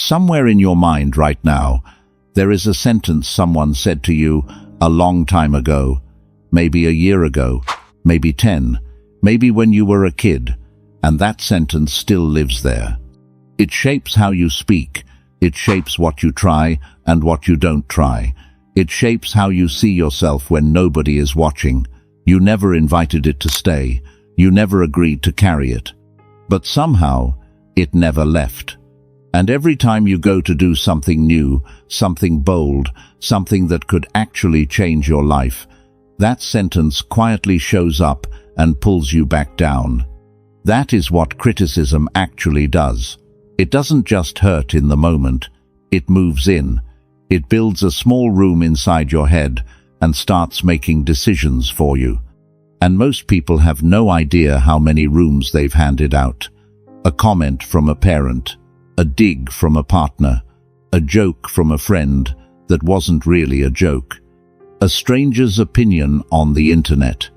Somewhere in your mind right now, there is a sentence someone said to you a long time ago, maybe a year ago, maybe 10, maybe when you were a kid, and that sentence still lives there. It shapes how you speak. It shapes what you try and what you don't try. It shapes how you see yourself when nobody is watching. You never invited it to stay. You never agreed to carry it. But somehow, it never left. And every time you go to do something new, something bold, something that could actually change your life, that sentence quietly shows up and pulls you back down. That is what criticism actually does. It doesn't just hurt in the moment. It moves in. It builds a small room inside your head and starts making decisions for you. And most people have no idea how many rooms they've handed out. A comment from a parent, a dig from a partner, a joke from a friend that wasn't really a joke, a stranger's opinion on the internet.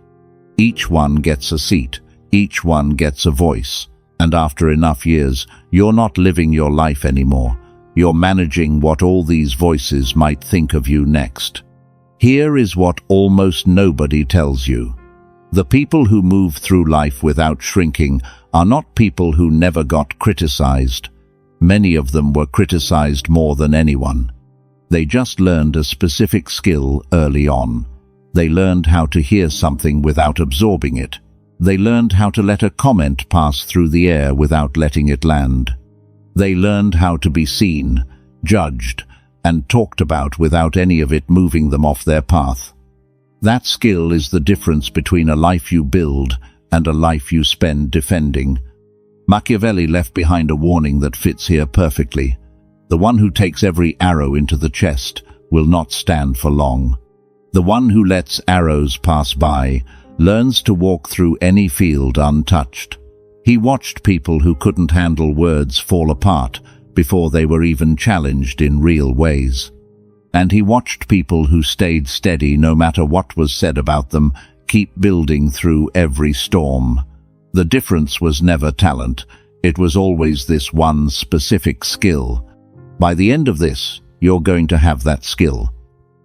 Each one gets a seat, each one gets a voice, and after enough years, you're not living your life anymore. You're managing what all these voices might think of you next. Here is what almost nobody tells you. The people who move through life without shrinking are not people who never got criticized. Many of them were criticized more than anyone. They just learned a specific skill early on. They learned how to hear something without absorbing it. They learned how to let a comment pass through the air without letting it land. They learned how to be seen, judged, and talked about without any of it moving them off their path. That skill is the difference between a life you build and a life you spend defending. Machiavelli left behind a warning that fits here perfectly. The one who takes every arrow into the chest will not stand for long. The one who lets arrows pass by learns to walk through any field untouched. He watched people who couldn't handle words fall apart before they were even challenged in real ways. And he watched people who stayed steady no matter what was said about them keep building through every storm. The difference was never talent. It was always this one specific skill. By the end of this, you're going to have that skill.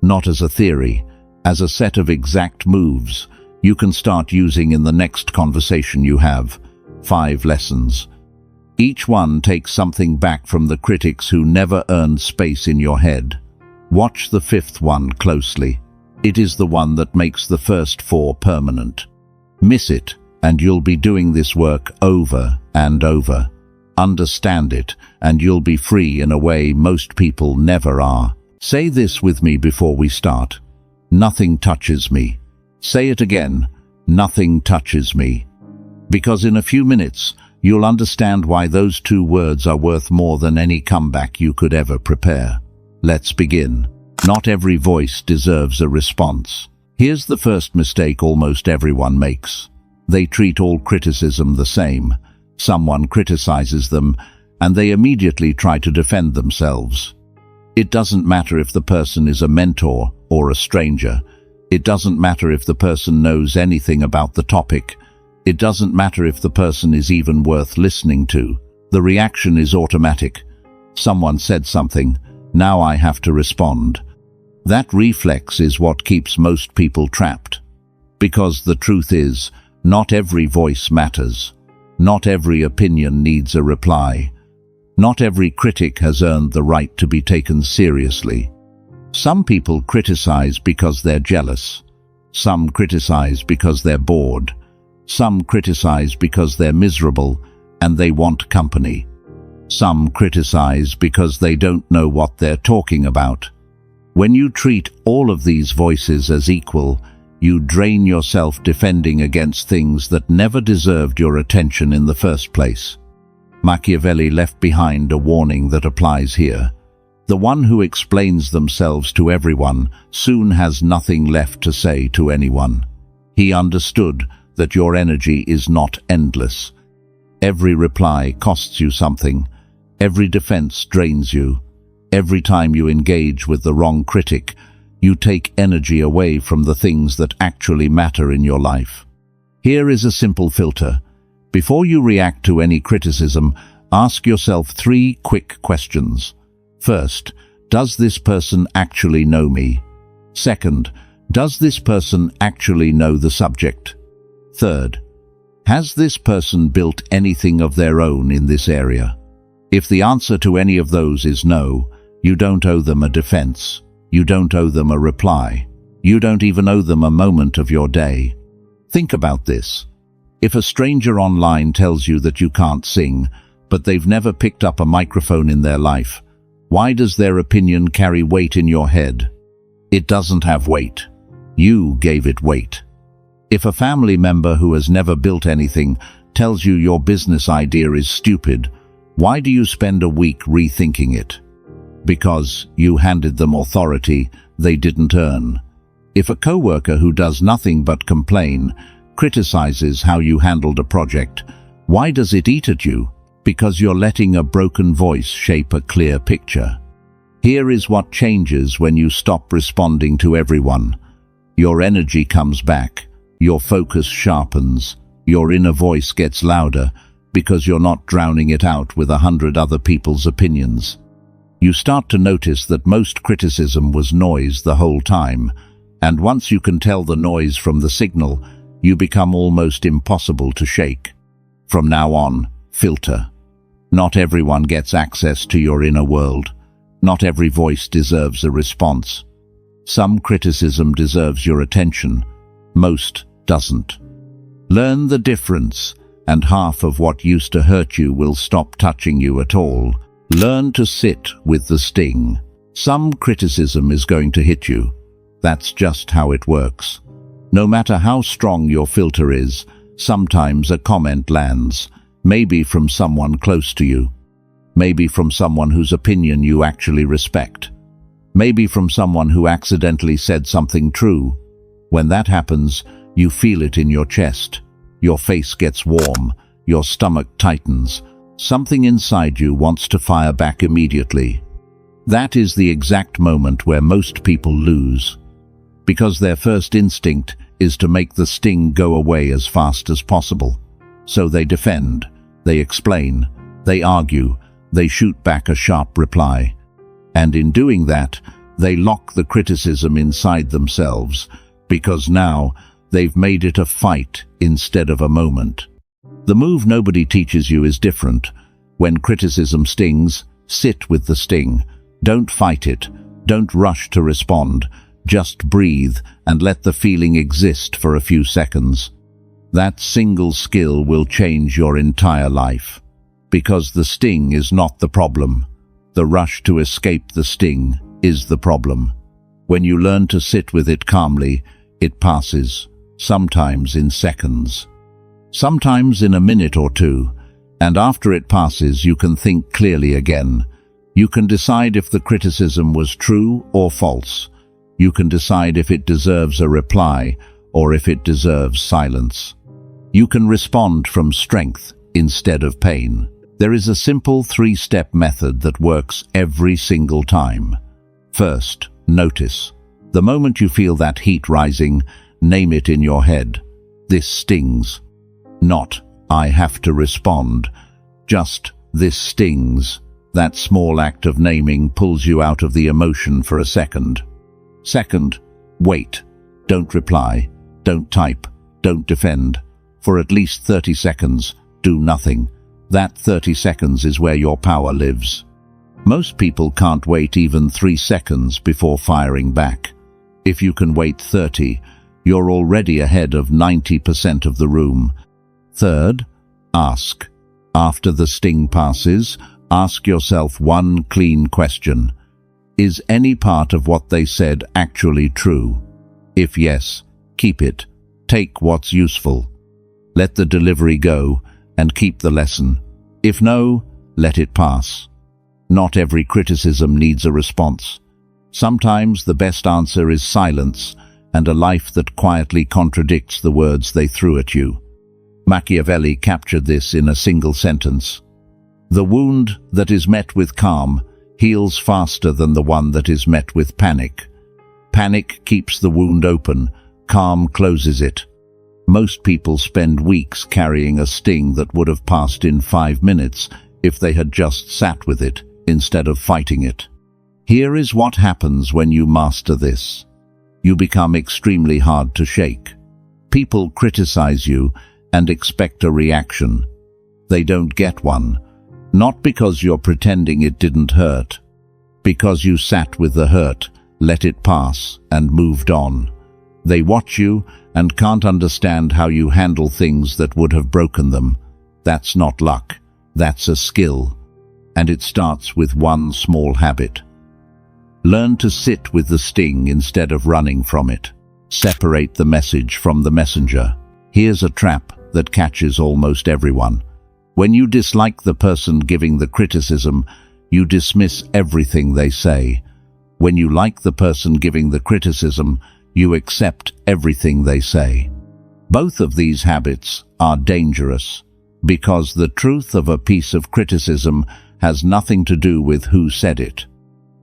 Not as a theory, as a set of exact moves you can start using in the next conversation you have. 5 lessons. Each one takes something back from the critics who never earned space in your head. Watch the 5th one closely. It is the one that makes the first 4 permanent. Miss it, and you'll be doing this work over and over. Understand it, and you'll be free in a way most people never are. Say this with me before we start. Nothing touches me. Say it again. Nothing touches me. Because in a few minutes, you'll understand why those 2 words are worth more than any comeback you could ever prepare. Let's begin. Not every voice deserves a response. Here's the first mistake almost everyone makes. They treat all criticism the same. Someone criticizes them, and they immediately try to defend themselves. It doesn't matter if the person is a mentor or a stranger. It doesn't matter if the person knows anything about the topic. It doesn't matter if the person is even worth listening to. The reaction is automatic. Someone said something, now I have to respond. That reflex is what keeps most people trapped. Because the truth is, not every voice matters. Not every opinion needs a reply. Not every critic has earned the right to be taken seriously. Some people criticize because they're jealous. Some criticize because they're bored. Some criticize because they're miserable and they want company. Some criticize because they don't know what they're talking about. When you treat all of these voices as equal, you drain yourself defending against things that never deserved your attention in the first place. Machiavelli left behind a warning that applies here. The one who explains themselves to everyone soon has nothing left to say to anyone. He understood that your energy is not endless. Every reply costs you something. Every defense drains you. Every time you engage with the wrong critic, you take energy away from the things that actually matter in your life. Here is a simple filter. Before you react to any criticism, Ask yourself 3 quick questions. First, does this person actually know me? Second, does this person actually know the subject? Third, has this person built anything of their own in this area? If the answer to any of those is no, you don't owe them a defense. You don't owe them a reply. You don't even owe them a moment of your day. Think about this. If a stranger online tells you that you can't sing, but they've never picked up a microphone in their life, why does their opinion carry weight in your head? It doesn't have weight. You gave it weight. If a family member who has never built anything tells you your business idea is stupid, why do you spend a week rethinking it? Because you handed them authority they didn't earn. If a coworker who does nothing but complain criticizes how you handled a project, why does it eat at you? Because you're letting a broken voice shape a clear picture. Here is what changes when you stop responding to everyone. Your energy comes back, your focus sharpens, your inner voice gets louder because you're not drowning it out with 100 other people's opinions. You start to notice that most criticism was noise the whole time, and once you can tell the noise from the signal, you become almost impossible to shake. From now on, filter. Not everyone gets access to your inner world. Not every voice deserves a response. Some criticism deserves your attention. Most doesn't. Learn the difference, and half of what used to hurt you will stop touching you at all. Learn to sit with the sting. Some criticism is going to hit you. That's just how it works. No matter how strong your filter is, sometimes a comment lands, maybe from someone close to you, maybe from someone whose opinion you actually respect, maybe from someone who accidentally said something true. When that happens, you feel it in your chest. Your face gets warm, your stomach tightens. Something inside you wants to fire back immediately. That is the exact moment where most people lose, because their first instinct is to make the sting go away as fast as possible. So they defend, they explain, they argue, they shoot back a sharp reply. And in doing that, they lock the criticism inside themselves, because now they've made it a fight instead of a moment. The move nobody teaches you is different. When criticism stings, sit with the sting. Don't fight it. Don't rush to respond. Just breathe and let the feeling exist for a few seconds. That single skill will change your entire life. Because the sting is not the problem. The rush to escape the sting is the problem. When you learn to sit with it calmly, it passes, sometimes in seconds, sometimes in a minute or two, and after it passes you can think clearly again. You can decide if the criticism was true or false. You can decide if it deserves a reply or if it deserves silence. You can respond from strength instead of pain. There is a simple 3-step method that works every single time. First, notice. The moment you feel that heat rising, name it in your head. This stings. Not, I have to respond. Just, this stings. That small act of naming pulls you out of the emotion for a second. Second, wait. Don't reply. Don't type. Don't defend. For at least 30 seconds, do nothing. That 30 seconds is where your power lives. Most people can't wait even 3 seconds before firing back. If you can wait 30, you're already ahead of 90% of the room. Third, ask. After the sting passes, ask yourself one clean question. Is any part of what they said actually true? If yes, keep it. Take what's useful. Let the delivery go and keep the lesson. If no, let it pass. Not every criticism needs a response. Sometimes the best answer is silence and a life that quietly contradicts the words they threw at you. Machiavelli captured this in a single sentence. The wound that is met with calm heals faster than the one that is met with panic. Panic keeps the wound open, calm closes it. Most people spend weeks carrying a sting that would have passed in 5 minutes if they had just sat with it instead of fighting it. Here is what happens when you master this. You become extremely hard to shake. People criticize you and expect a reaction. They don't get one, not because you're pretending it didn't hurt, because you sat with the hurt, let it pass, and moved on. They watch you and can't understand how you handle things that would have broken them. That's not luck, that's a skill. And it starts with one small habit. Learn to sit with the sting instead of running from it. Separate the message from the messenger. Here's a trap that catches almost everyone. When you dislike the person giving the criticism, you dismiss everything they say. When you like the person giving the criticism, you accept everything they say. Both of these habits are dangerous, because the truth of a piece of criticism has nothing to do with who said it.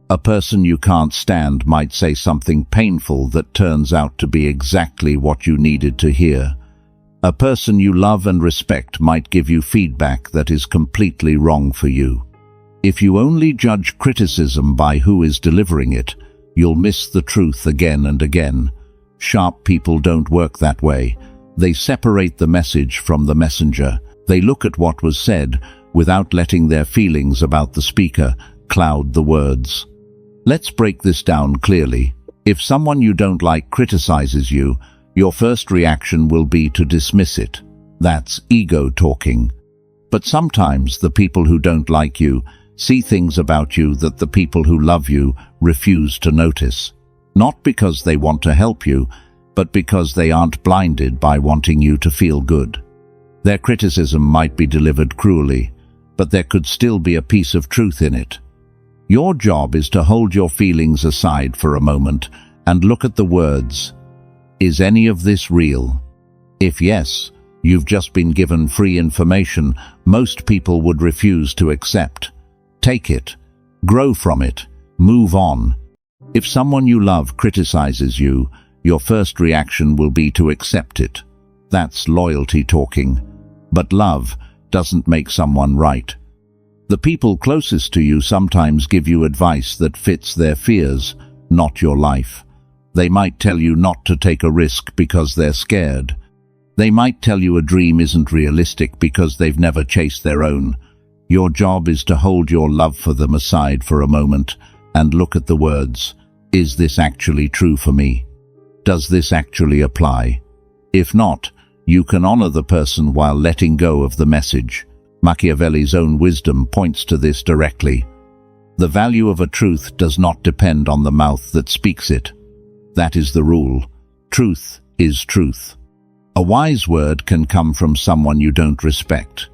A person you can't stand might say something painful that turns out to be exactly what you needed to hear. A person you love and respect might give you feedback that is completely wrong for you. If you only judge criticism by who is delivering it, you'll miss the truth again and again. Sharp people don't work that way. They separate the message from the messenger. They look at what was said without letting their feelings about the speaker cloud the words. Let's break this down clearly. If someone you don't like criticizes you, your first reaction will be to dismiss it. That's ego talking. But sometimes the people who don't like you see things about you that the people who love you refuse to notice. Not because they want to help you, but because they aren't blinded by wanting you to feel good. Their criticism might be delivered cruelly, but there could still be a piece of truth in it. Your job is to hold your feelings aside for a moment and look at the words. Is any of this real? If yes, you've just been given free information most people would refuse to accept. Take it, grow from it, move on. If someone you love criticizes you, your first reaction will be to accept it. That's loyalty talking. But love doesn't make someone right. The people closest to you sometimes give you advice that fits their fears, not your life. They might tell you not to take a risk because they're scared. They might tell you a dream isn't realistic because they've never chased their own. Your job is to hold your love for them aside for a moment and look at the words. Is this actually true for me? Does this actually apply? If not, you can honor the person while letting go of the message. Machiavelli's own wisdom points to this directly. The value of a truth does not depend on the mouth that speaks it. That is the rule. Truth is truth. A wise word can come from someone you don't respect.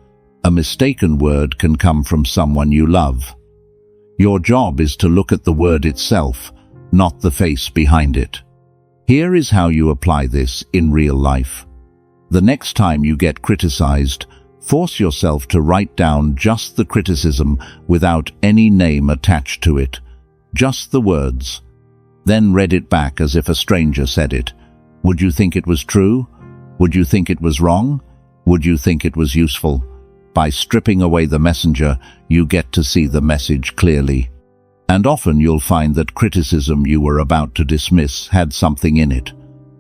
A mistaken word can come from someone you love. Your job is to look at the word itself, not the face behind it. Here is how you apply this in real life. The next time you get criticized, force yourself to write down just the criticism without any name attached to it, just the words. Then read it back as if a stranger said it. Would you think it was true? Would you think it was wrong? Would you think it was useful? By stripping away the messenger, you get to see the message clearly. And often you'll find that criticism you were about to dismiss had something in it,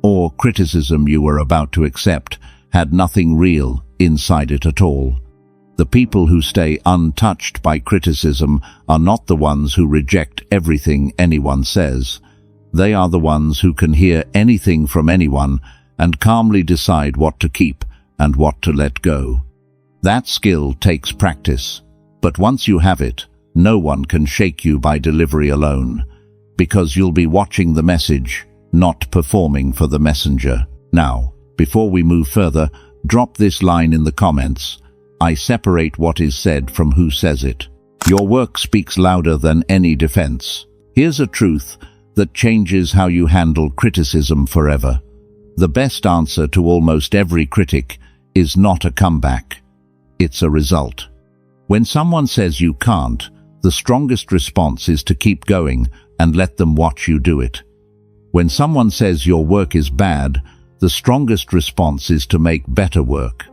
or criticism you were about to accept had nothing real inside it at all. The people who stay untouched by criticism are not the ones who reject everything anyone says. They are the ones who can hear anything from anyone and calmly decide what to keep and what to let go. That skill takes practice, but once you have it, no one can shake you by delivery alone, because you'll be watching the message, not performing for the messenger. Now, before we move further, drop this line in the comments. I separate what is said from who says it. Your work speaks louder than any defense. Here's a truth that changes how you handle criticism forever. The best answer to almost every critic is not a comeback. It's a result. When someone says you can't, the strongest response is to keep going and let them watch you do it. When someone says your work is bad, the strongest response is to make better work.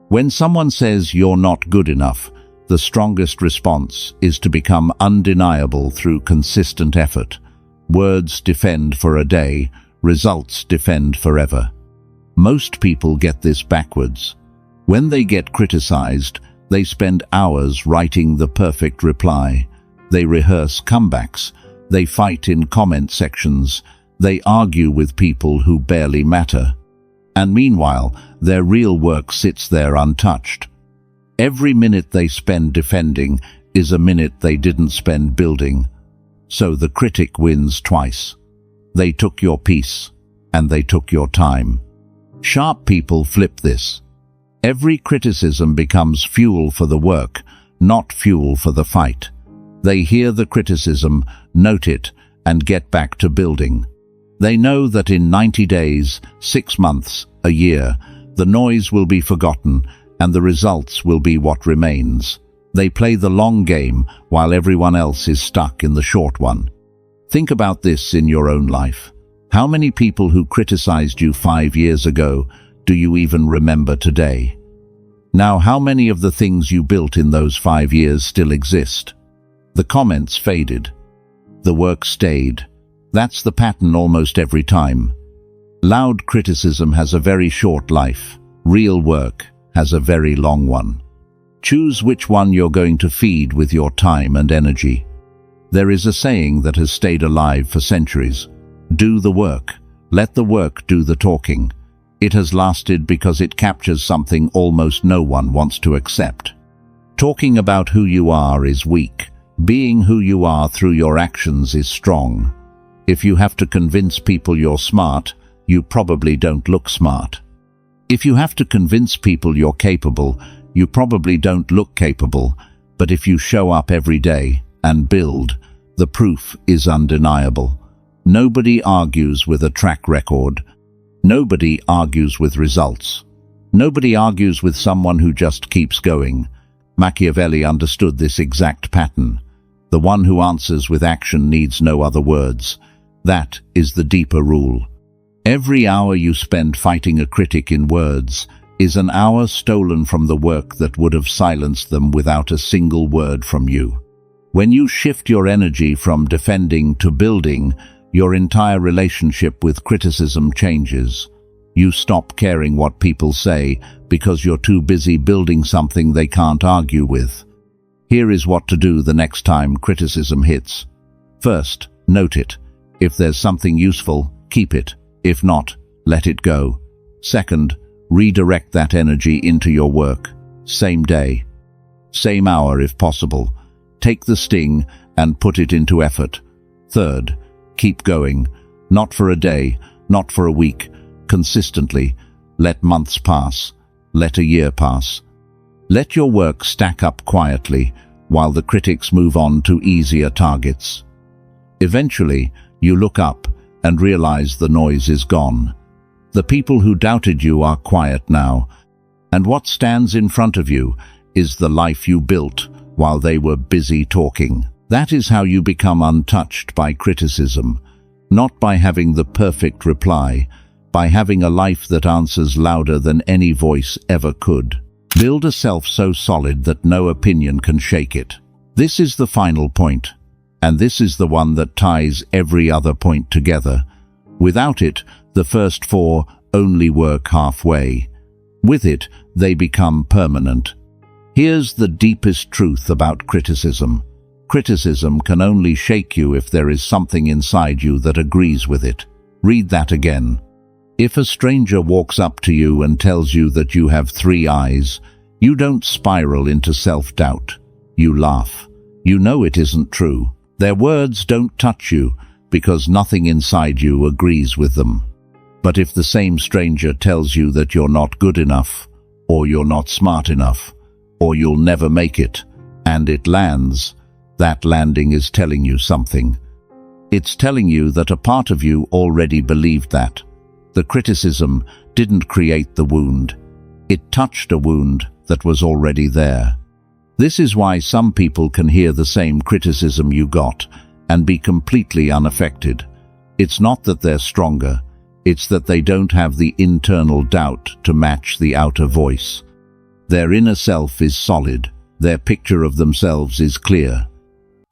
When someone says you're not good enough, The strongest response is to become undeniable through consistent effort. Words defend for a day, results defend forever. Most people get this backwards. When they get criticized, they spend hours writing the perfect reply. They rehearse comebacks. They fight in comment sections. They argue with people who barely matter. And meanwhile, their real work sits there untouched. Every minute they spend defending is a minute they didn't spend building. So the critic wins twice. They took your peace, and they took your time. Sharp people flip this. Every criticism becomes fuel for the work, not fuel for the fight. They hear the criticism, note it, and get back to building. They know that in 90 days, 6 months, a year, the noise will be forgotten, and the results will be what remains. They play the long game while everyone else is stuck in the short one. Think about this in your own life. How many people who criticized you 5 years ago do you even remember today? Now, how many of the things you built in those 5 years still exist? The comments faded. The work stayed. That's the pattern almost every time. Loud criticism has a very short life. Real work has a very long one. Choose which one you're going to feed with your time and energy. There is a saying that has stayed alive for centuries. Do the work. Let the work do the talking. It has lasted because it captures something almost no one wants to accept. Talking about who you are is weak. Being who you are through your actions is strong. If you have to convince people you're smart, you probably don't look smart. If you have to convince people you're capable, you probably don't look capable. But if you show up every day and build, the proof is undeniable. Nobody argues with a track record. Nobody argues with results. Nobody argues with someone who just keeps going. Machiavelli understood this exact pattern. The one who answers with action needs no other words. That is the deeper rule. Every hour you spend fighting a critic in words is an hour stolen from the work that would have silenced them without a single word from you. When you shift your energy from defending to building, your entire relationship with criticism changes. You stop caring what people say because you're too busy building something they can't argue with. Here is what to do the next time criticism hits. First, note it. If there's something useful, keep it. If not, let it go. Second, redirect that energy into your work. Same day, same hour if possible. Take the sting and put it into effort. Third, keep going. Not for a day, not for a week. Consistently. Let months pass. Let a year pass. Let your work stack up quietly while the critics move on to easier targets. Eventually, you look up and realize the noise is gone. The people who doubted you are quiet now, and what stands in front of you is the life you built while they were busy talking. That is how you become untouched by criticism, not by having the perfect reply, by having a life that answers louder than any voice ever could. Build a self so solid that no opinion can shake it. This is the final point. And this is the one that ties every other point together. Without it, the first 4 only work halfway. With it, they become permanent. Here's the deepest truth about criticism. Criticism can only shake you if there is something inside you that agrees with it. Read that again. If a stranger walks up to you and tells you that you have 3 eyes, you don't spiral into self-doubt. You laugh. You know it isn't true. Their words don't touch you because nothing inside you agrees with them. But if the same stranger tells you that you're not good enough, or you're not smart enough, or you'll never make it, and it lands, that landing is telling you something. It's telling you that a part of you already believed that. The criticism didn't create the wound. It touched a wound that was already there. This is why some people can hear the same criticism you got and be completely unaffected. It's not that they're stronger, it's that they don't have the internal doubt to match the outer voice. Their inner self is solid, Their picture of themselves is clear.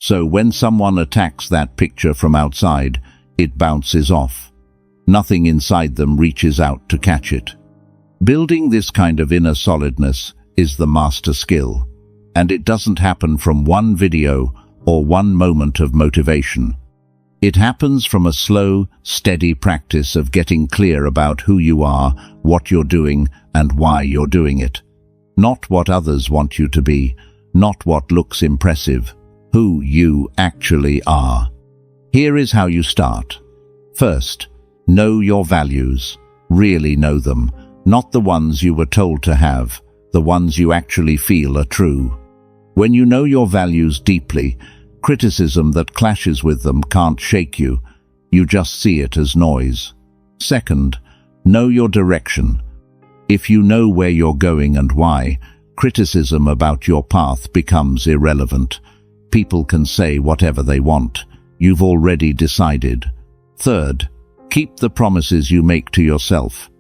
So when someone attacks that picture from outside, it bounces off. Nothing inside them reaches out to catch it. Building this kind of inner solidness is the master skill, and it doesn't happen from one video or one moment of motivation. It happens from a slow, steady practice of getting clear about who you are, what you're doing, and why you're doing it. Not what others want you to be, not what looks impressive, who you actually are. Here is how you start. First, know your values. Really know them, not the ones you were told to have, the ones you actually feel are true. When you know your values deeply, criticism that clashes with them can't shake you. You just see it as noise. Second, know your direction. If you know where you're going and why, criticism about your path becomes irrelevant. People can say whatever they want. You've already decided. Third, keep the promises you make to yourself.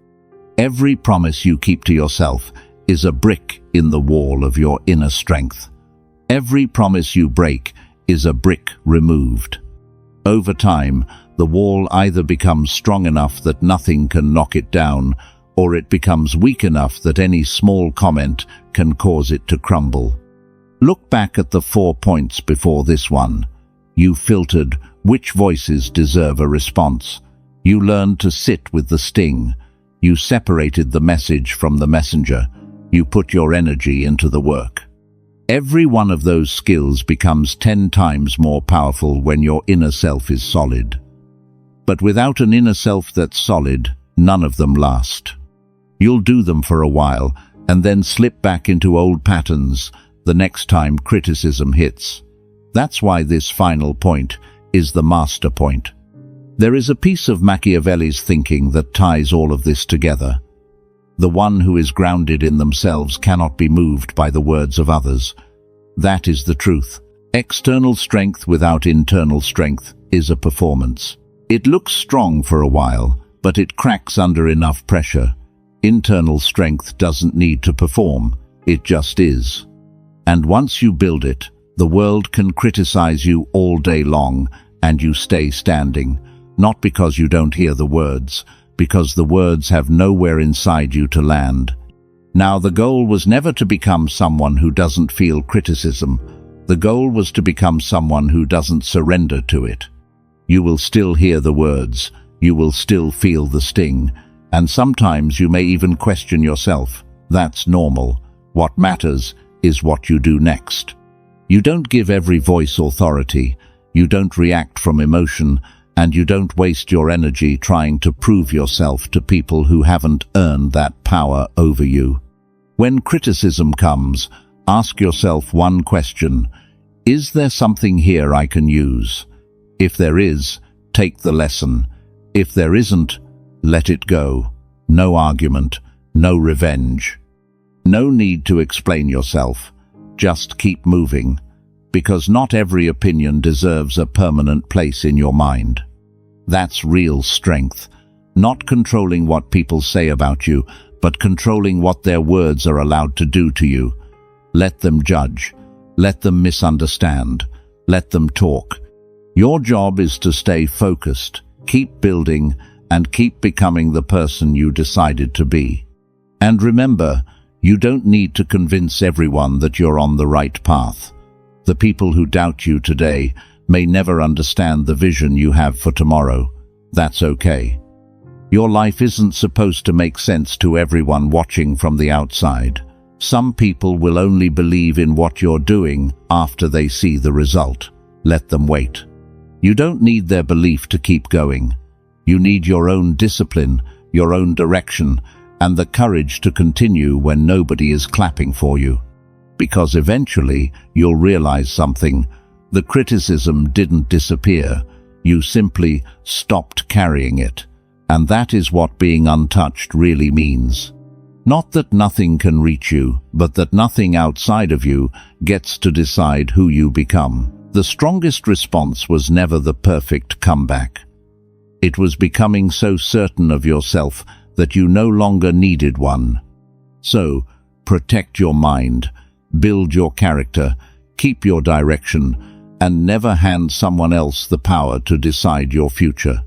Every promise you keep to yourself is a brick in the wall of your inner strength. Every promise you break is a brick removed. Over time, the wall either becomes strong enough that nothing can knock it down, or it becomes weak enough that any small comment can cause it to crumble. Look back at the 4 points before this one. You filtered which voices deserve a response. You learned to sit with the sting. You separated the message from the messenger. You put your energy into the work. Every one of those skills becomes 10 times more powerful when your inner self is solid. But without an inner self that's solid, none of them last. You'll do them for a while and then slip back into old patterns the next time criticism hits. That's why this final point is the master point. There is a piece of Machiavelli's thinking that ties all of this together. The one who is grounded in themselves cannot be moved by the words of others. That is the truth. External strength without internal strength is a performance. It looks strong for a while, but it cracks under enough pressure. Internal strength doesn't need to perform, it just is. And once you build it, the world can criticize you all day long, and you stay standing, not because you don't hear the words, because the words have nowhere inside you to land. Now, the goal was never to become someone who doesn't feel criticism. The goal was to become someone who doesn't surrender to it. You will still hear the words, you will still feel the sting, and sometimes you may even question yourself. That's normal. What matters is what you do next. You don't give every voice authority, you don't react from emotion, and you don't waste your energy trying to prove yourself to people who haven't earned that power over you. When criticism comes, ask yourself one question: is there something here I can use? If there is, take the lesson. If there isn't, let it go. No argument, no revenge. No need to explain yourself. Just keep moving, because not every opinion deserves a permanent place in your mind. That's real strength, not controlling what people say about you, but controlling what their words are allowed to do to you. Let them judge, let them misunderstand, let them talk. Your job is to stay focused, keep building, and keep becoming the person you decided to be. And remember, you don't need to convince everyone that you're on the right path. The people who doubt you today may never understand the vision you have for tomorrow. That's okay. Your life isn't supposed to make sense to everyone watching from the outside. Some people will only believe in what you're doing after they see the result. Let them wait. You don't need their belief to keep going. You need your own discipline, your own direction, and the courage to continue when nobody is clapping for you. Because eventually you'll realize something. The criticism didn't disappear. You simply stopped carrying it. And that is what being untouched really means. Not that nothing can reach you, but that nothing outside of you gets to decide who you become. The strongest response was never the perfect comeback. It was becoming so certain of yourself that you no longer needed one. So, protect your mind. build your character, keep your direction, and never hand someone else the power to decide your future.